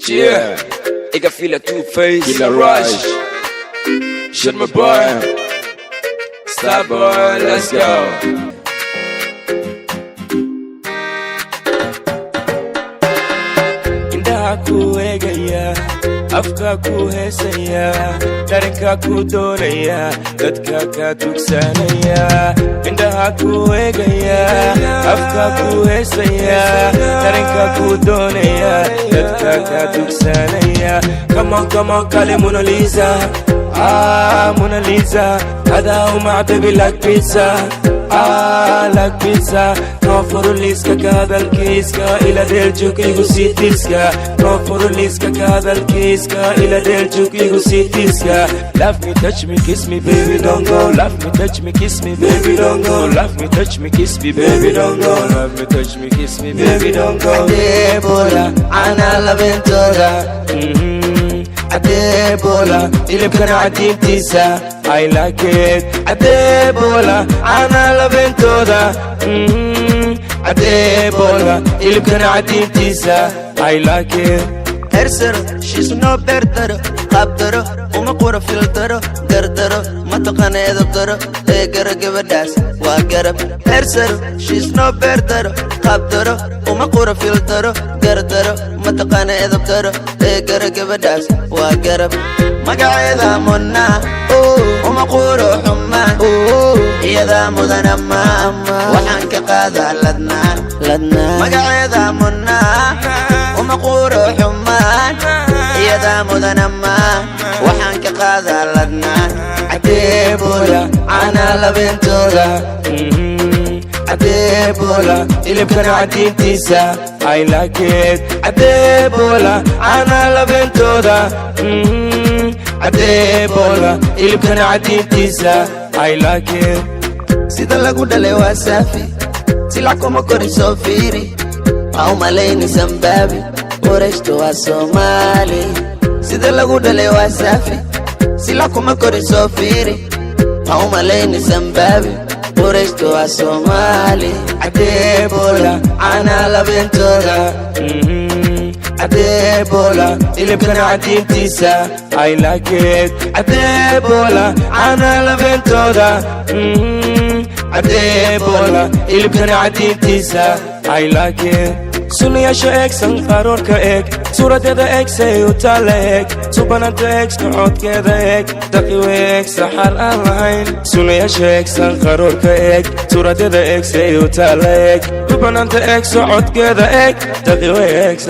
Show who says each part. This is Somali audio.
Speaker 1: Yeah, ik heb Villa Two-Face, Villa Rush. Shut my boy. Stop boy, let's go. Indhaha ku eegaya, afka ku heesaya, dharinka ku doonaya, dadka ka dugsanaya. Indhaha ku eegaya, afka ku heesaya, dharinka ku doonaya, dadka ka dugsanaya. Come on, kale Mona Lisa. Mona Lisa, هذا ومعتبي لك بيتزا. لك بيتزا. نوفر ليسكا كهذا الكيسكا إلى ديلجوك يغسي تيسكا. نوفر ليسكا كهذا الكيسكا إلى ديلجوك يغسي تيسكا. Love me, touch me, kiss me, baby, don't go. Love me, touch me, kiss me, baby, don't go. Love me, touch me, kiss me, baby, don't go. Love me, touch me, kiss me, baby, don't go. Adebola, أنا لبنتولا. Adebola, اللي بكون عديم تيسا I like it. Adebola, أنا لبنتولا. Adebola, اللي بكون عديم تيسا I like it.
Speaker 2: هرسر she's no better قابدر ومقورة فلتر دردر ما تقنى يدبدر اقرق بداس واقرب هرسر she's no better قابدر ومقورة فلتر دردر ما تقنى يدبدر اقرق بداس واقرب مقعدة منا ومقورة حمان يذا مذنما وحنك قاذا لدنا مقعدة منا ومقورة حمان يذا مذنما وحنك قاذا لدنا Adebola أنا لبنتولا Adebola اللي بكون عديم تيسا I like it. Adebola أنا لبنتولا Adebola اللي بكون عديم تيسا I like it. sida lagu dhalay waa saafi silac kuma korin soo fiiri au malayni sambabi qorayshto waa Soomaali sida lagu dhalay waa saafi silac kuma korin soo fiiri au malayni sambabi qorayshto waa Soomaali
Speaker 1: Adebola أنا لبنتولا Adebola اللي بكون عديم تيسا I like it. Adebola أنا لبنتولا Adebola اللي بكون عديم تيسا I like it. سنياشا إكس انقرار كإك صورة يدا إكس يوتالا إك سوبانانت إكس نعود كذا إك تقوي إكس حال ألاين سنياشا إكس انقرار كإك صورة يدا إكس يوتالا إك سوبانانت إكس نعود كذا إك تقوي إكس